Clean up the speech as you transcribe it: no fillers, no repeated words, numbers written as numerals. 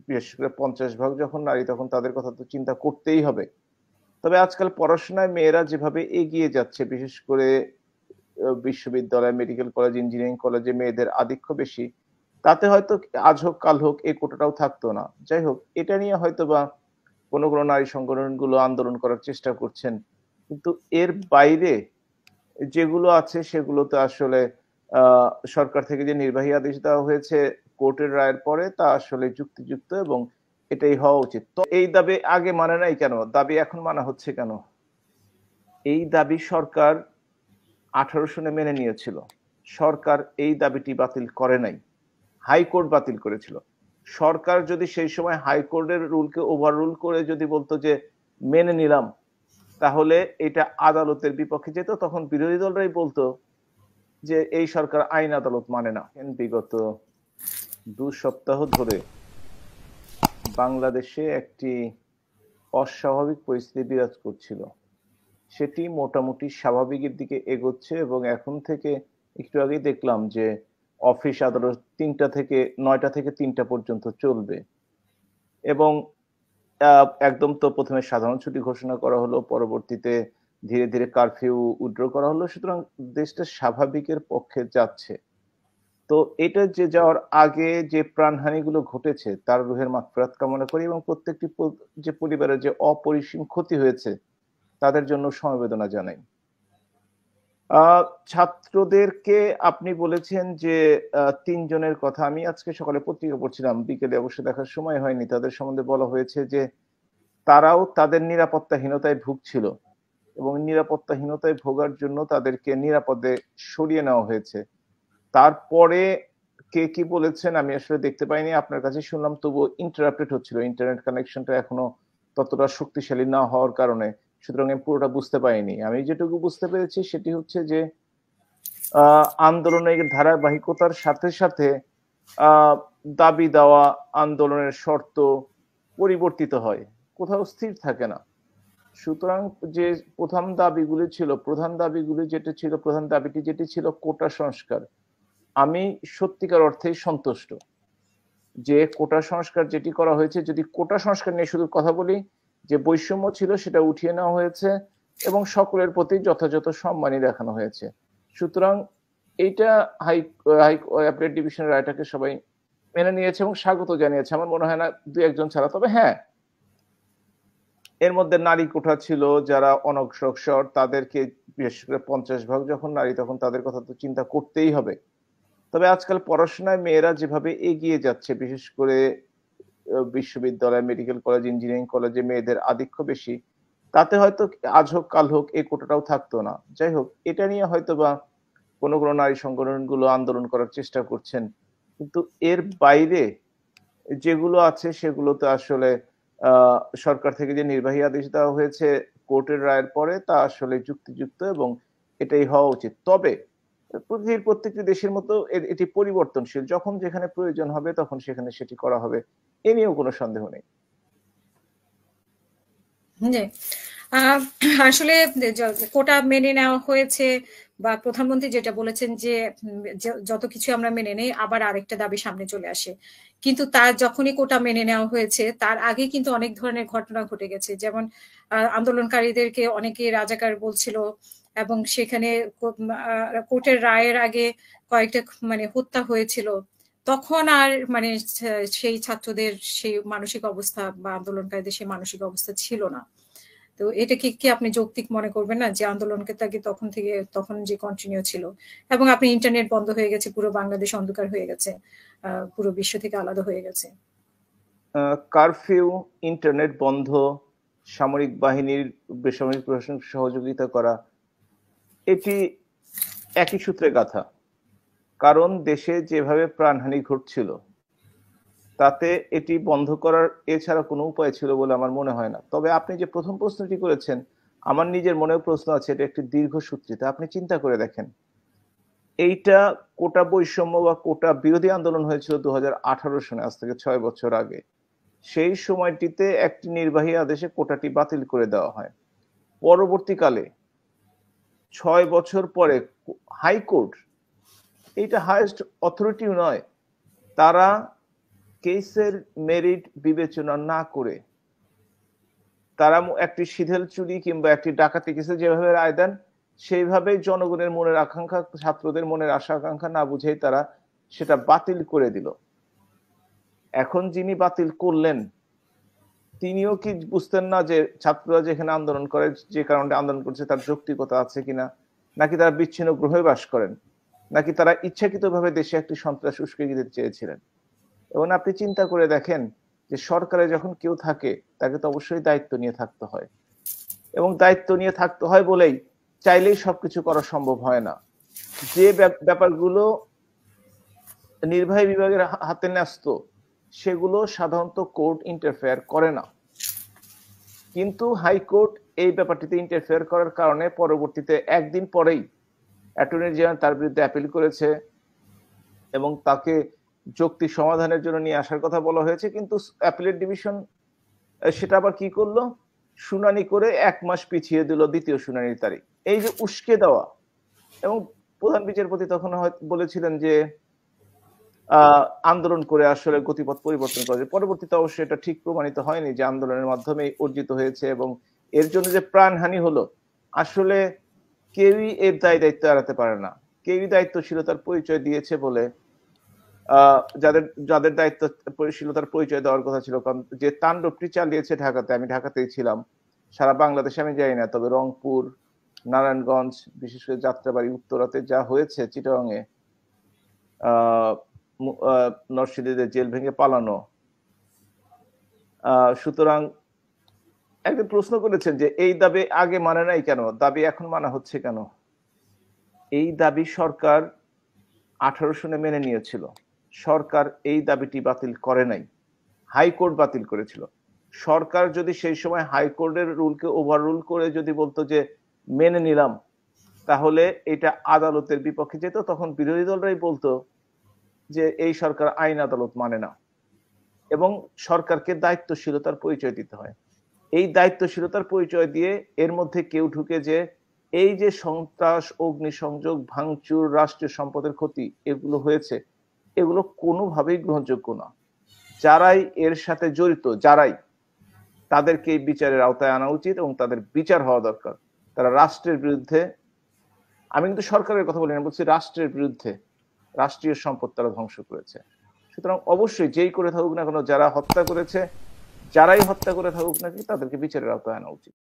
বিশেষ করে 50 ভাগ যখন নারী, তখন তাদের কথা তো চিন্তা করতেই হবে। তবে আজকাল পড়াশোনায় মেয়েরা যেভাবে এগিয়ে যাচ্ছে, বিশেষ করে বিশ্ববিদ্যালয়, মেডিকেল কলেজ, ইঞ্জিনিয়ারিং কলেজে মেয়েদের আধিক্য বেশি। তাতে হয়তো আজ হোক কাল হোক এই কোটাটাও থাকতো না। যাই হোক, এটা নিয়ে হয়তোবা কোনো নারী সংগঠনগুলো আন্দোলন করার চেষ্টা করছেন। কিন্তু এর বাইরে যেগুলো আছে সেগুলোতে আসলে আ সরকার থেকে যে নির্বাহী আদেশ দেওয়া হয়েছে কোর্টের রায়ের পরে, তা আসলে যুক্তিযুক্ত এবং এটাই হওয়া উচিত। তো এই দাবি আগে মানে নাই কেন? দাবি এখন মানা হচ্ছে কেন? এই দাবি সরকার 18 সনে মেনে নিয়েছিল। সরকার এই দাবিটি বাতিল করে নাই। হাইকোর্ট বাতিল করেছিল। সরকার যদি সেই সময় হাইকোর্টের রুলকে ওভাররুল করে যদি বলতো যে মেনে নিলাম, তাহলে এটা আদালতের বিপক্ষে যেত। তখন বিরোধী দলরাই বলতো যে এই সরকার আইন আদালত মানে না। বিগত 2 সপ্তাহ ধরে বাংলাদেশে একটি অস্বাভাবিক পরিস্থিতি বিরাজ করছিল। সেটি মোটামুটি স্বাভাবিকের দিকে এগোচ্ছে এবং এখন থেকে একটু আগেই দেখলাম যে অফিস আদালত 9টা থেকে 3টা পর্যন্ত চলবে এবং একদম তো ১ম এ সাধারণ ছুটি ঘোষণা করা হলো, পরবর্তীতে ধীরে ধীরে কারফিউ উইথড্র করা হলো। সুতরাং দেশটা স্বাভাবিকের পক্ষে যাচ্ছে। তো এটা যে যাওয়ার আগে যে প্রাণহানিগুলো ঘটেছে তার রুহের মাগফিরাত কামনা করি এবং প্রত্যেকটি যে পরিবারের যে অপরিসীম ক্ষতি হয়েছে তাদের জন্য সমবেদনা জানাই। আ ছাত্রদেরকে আপনি বলেছেন যে ৩ জনের কথা। আমি আজকে সকালে পত্রিকা পড়ছিলাম। বিকেলে অবশ্য দেখার সময় হয়নি। তাদের সম্বন্ধে বলা হয়েছে যে তারাও তাদের নিরাপত্তাহীনতায় ভুগছিল এবং নিরাপত্তাহীনতায় ভোগার জন্য তাদেরকে নিরাপদে সরিয়ে নেওয়া হয়েছে। তারপরে কে কি বলেছেন আমি আসলে দেখতে পাইনি। আপনার কাছে শুনলাম, তবুও ইন্টারাপ্টেড হচ্ছিল। ইন্টারনেট কানেকশনটা এখনো ততটা শক্তিশালী না হওয়ার কারণে। সুতরাং আমি পুরোটা বুঝতে পারিনি। আমি যেটুকু বুঝতে পেরেছি সেটি হচ্ছে যে আন্দোলনের ধারাবাহিকতার সাথে সাথে আ দাবি দেওয়া, আন্দোলনের শর্ত পরিবর্তিত হয়। কোথাও স্থির থাকে না। সুতরাং যে প্রধান দাবিটি যেটি ছিল কোটা সংস্কার। আমি সত্যিকার অর্থেই সন্তুষ্ট যে কোটা সংস্কার যেটি করা হয়েছে, যদি কোটা সংস্কার নিয়ে শুধু কথা বলি, যে বৈষম্য ছিল সেটা উঠিয়ে নেওয়া হয়েছে এবং সকলের প্রতি যথাযথ সম্মানই দেখানো হয়েছে। সুতরাং এইটা অ্যাপিলেট ডিভিশনের রায়টাকে সবাই মেনে নিয়েছে এবং স্বাগত জানিয়েছে। আমার মনে হয় না ২-১ জন ছাড়া। তবে হ্যাঁ, এর মধ্যে নারী কোঠা ছিল, যারা অনগ্রসর তাদেরকে, বিশেষ করে 50 ভাগ যখন নারী, তখন তাদের কথা তো চিন্তা করতেই হবে। তবে আজকাল পড়াশোনায় মেয়েরা যেভাবে এগিয়ে যাচ্ছে, বিশেষ করে বিশ্ববিদ্যালয়, মেডিকেল কলেজ, ইঞ্জিনিয়ারিং কলেজে মেয়েদের আধিক্য বেশি। তাতে হয়তো আজ হোক কাল হোক এই কোটাটাও থাকতো না। যাই হোক, এটা নিয়ে হয়তোবা কোনো নারী সংগঠনগুলো আন্দোলন করার চেষ্টা করছেন। কিন্তু এর বাইরে যেগুলো আছে সেগুলোতে আসলে আ সরকার থেকে যে নির্বাহী আদেশ দেওয়া হয়েছে কোর্টের রায়ের পরে, তা আসলে যুক্তিযুক্ত এবং এটাই হওয়া উচিত। তবে পৃথিবীর প্রত্যেকটি দেশের মতো এটি পরিবর্তনশীল। যখন যেখানে প্রয়োজন হবে তখন সেখানে সেটি করা হবে। এ নিয়েও কোনো সন্দেহ নেই। জি। আ আসলে য কোটা মেনে নেওয়া হয়েছে বা প্রধানমন্ত্রী যেটা বলেছেন যে যত কিছু আমরা মেনে নেই আবার আরেকটা দাবি সামনে চলে আসে। কিন্তু তার যখনই কোটা মেনে নেওয়া হয়েছে তার আগে কিন্তু অনেক ধরনের ঘটনা ঘটে গেছে। যেমন আন্দোলনকারীদেরকে অনেকে রাজাকার বলছিল এবং সেখানে কোর্টের রায়ের আগে কয়েকটা মানে হত্যা হয়েছিল। তখন আর মানে সেই ছাত্রদের সেই মানসিক অবস্থা বা আন্দোলনকারীদের সেই মানসিক অবস্থা ছিল না। তো এটা কি আপনি যৌক্তিক মনে করবেন না যে আন্দোলনকে তাকে তখন যে কন্টিনিউ ছিল এবং আপনি ইন্টারনেট বন্ধ হয়ে গেছে, পুরো বাংলাদেশ অন্ধকার হয়ে গেছে, পুরো বিশ্ব থেকে আলাদা হয়ে গেছে। কারফিউ, ইন্টারনেট বন্ধ, সামরিক বাহিনীর বেসামরিক প্রশাসনকে সহযোগিতা করা, এটি একই সূত্রে গাঁথা। কারণ দেশে যেভাবে প্রাণহানি ঘটছিল তাতে এটি বন্ধ করার এছাড়া কোনো উপায় ছিল বলে আমার মনে হয় না। তবে আপনি যে প্রথম প্রশ্নটি করেছেন, আমার নিজের মনেও প্রশ্ন আছে। এটা একটি দীর্ঘসূত্রিতা। আপনি চিন্তা করে দেখেন। এইটা কোটা বৈষম্য বা কোটা বিরোধী আন্দোলন হয়েছিল ২০১৮ সনে, আজ থেকে ৬ বছর আগে। সেই সময়টিতে একটি নির্বাহী আদেশে কোটাটি বাতিল করে দেওয়া হয়। পরবর্তীকালে ৬ বছর পরে হাইকোর্ট, এইটা হাইয়েস্ট অথরিটিও নয়, তারা কেসের মেরিট বিবেচনা না করে তারা একটি সিধেল চুরি কিংবা একটি ডাকাতি কেসে যেভাবে রায় দেন সেইভাবেই জনগণের মনের আকাঙ্ক্ষা, ছাত্রদের মনের আশা আকাঙ্ক্ষা না বুঝেই তারা সেটা বাতিল করে দিল। এখন যিনি বাতিল করলেন তিনিও কি বুঝতেন না যে ছাত্ররা যেখানে আন্দোলন করে, যে কারণে আন্দোলন করছে তার যৌক্তিকতা আছে কিনা, নাকি তারা বিচ্ছিন্ন গ্রহে বাস করেন, নাকি তারা ইচ্ছাকৃতভাবে দেশে একটি সন্ত্রাস উস্কে দিতে চেয়েছিলেন? এবং আপনি চিন্তা করে দেখেন যে সরকারে যখন কেউ থাকে তাকে তো অবশ্যই দায়িত্ব নিয়ে থাকতে হয়, এবং দায়িত্ব নিয়ে থাকতে হয় বলেই চাইলেই সবকিছু করা সম্ভব হয় না। যে ব্যাপারগুলো নির্বাহী বিভাগের হাতে ন্যস্ত সেগুলো সাধারণত কোর্ট ইন্টারফেয়ার করে না, কিন্তু হাইকোর্ট এই ব্যাপারটিতে ইন্টারফেয়ার করার কারণে পরবর্তীতে একদিন পরেই অ্যাটর্নি জেনারেল তার বিরুদ্ধে অ্যাপিল করেছে এবং তাকে যৌক্তিক সমাধানের জন্য নিয়ে আসার কথা বলা হয়েছে। কিন্তু অ্যাপিলেট ডিভিশন সেটা আবার কি করলো, শুনানি করে 1 মাস পিছিয়ে দিল দ্বিতীয় শুনানির তারিখ। এই যে উস্কে দেওয়া, এবং প্রধান বিচারপতি তখন হয়তো বলেছিলেন যে আন্দোলন করে আসলে গতিপথ পরিবর্তন করা যায়। পরবর্তীতে অবশ্যই এটা ঠিক প্রমাণিত হয়নি যে আন্দোলনের মাধ্যমে অর্জিত হয়েছে, এবং এর জন্য যে প্রাণহানি হলো আসলে কেউই এর দায়িত্ব এড়াতে পারে না। কেউই দায়িত্বশীলতার পরিচয় দিয়েছে বলে যাদের যাদের দায়িত্বশীলতার পরিচয় দেওয়ার কথা ছিল, কারণ যে তাণ্ডবটি চালিয়েছে ঢাকাতে, আমি ঢাকাতেই ছিলাম, সারা বাংলাদেশে আমি যাই না, তবে রংপুর, নারায়ণগঞ্জ, বিশেষ করে যাত্রাবাড়ি, উত্তরাতে যা হয়েছে, চিটাগাংয়ে নরসিংদীতে জেল ভেঙে পালানো। সুতরাং একজন প্রশ্ন করেছেন যে এই দাবি আগে মানে নাই কেন, দাবি এখন মানা হচ্ছে কেন? এই দাবি সরকার 18 সনে মেনে নিয়েছিল, সরকার এই দাবিটি বাতিল করে নাই, হাইকোর্ট বাতিল করেছিল। সরকার যদি সেই সময় হাইকোর্টের রুলকে ওভাররুল করে যদি বলতো যে মেনে নিলাম, তাহলে এটা আদালতের বিপক্ষে যেত, তখন বিরোধী দলরাই বলতো যে এই সরকার আইন আদালত মানে না, এবং সরকারকে দায়িত্বশীলতার পরিচয় দিতে হয়। এই দায়িত্বশীলতার পরিচয় দিয়ে এর মধ্যে কেউ ঢুকে যে এই যে সন্ত্রাস, অগ্নিসংযোগ, ভাঙচুর, রাষ্ট্রীয় সম্পদের ক্ষতি এগুলো হয়েছে, এগুলো কোনোভাবেই গ্রহণযোগ্য না। যারাই এর সাথে জড়িত, যারাই, তাদেরকে এই বিচারের আওতায় আনা উচিত এবং তাদের বিচার হওয়া দরকার। তারা রাষ্ট্রের বিরুদ্ধে, আমি কিন্তু সরকারের কথা বলি না, বলছি রাষ্ট্রের বিরুদ্ধে রাষ্ট্রীয় সম্পদ তারা ধ্বংস করেছে। সুতরাং অবশ্যই যেই করে থাকুক না কেন, যারা হত্যা করেছে, যারাই হত্যা করে থাকুক নাকি, তাদেরকে বিচারের আওতায় আনা উচিত।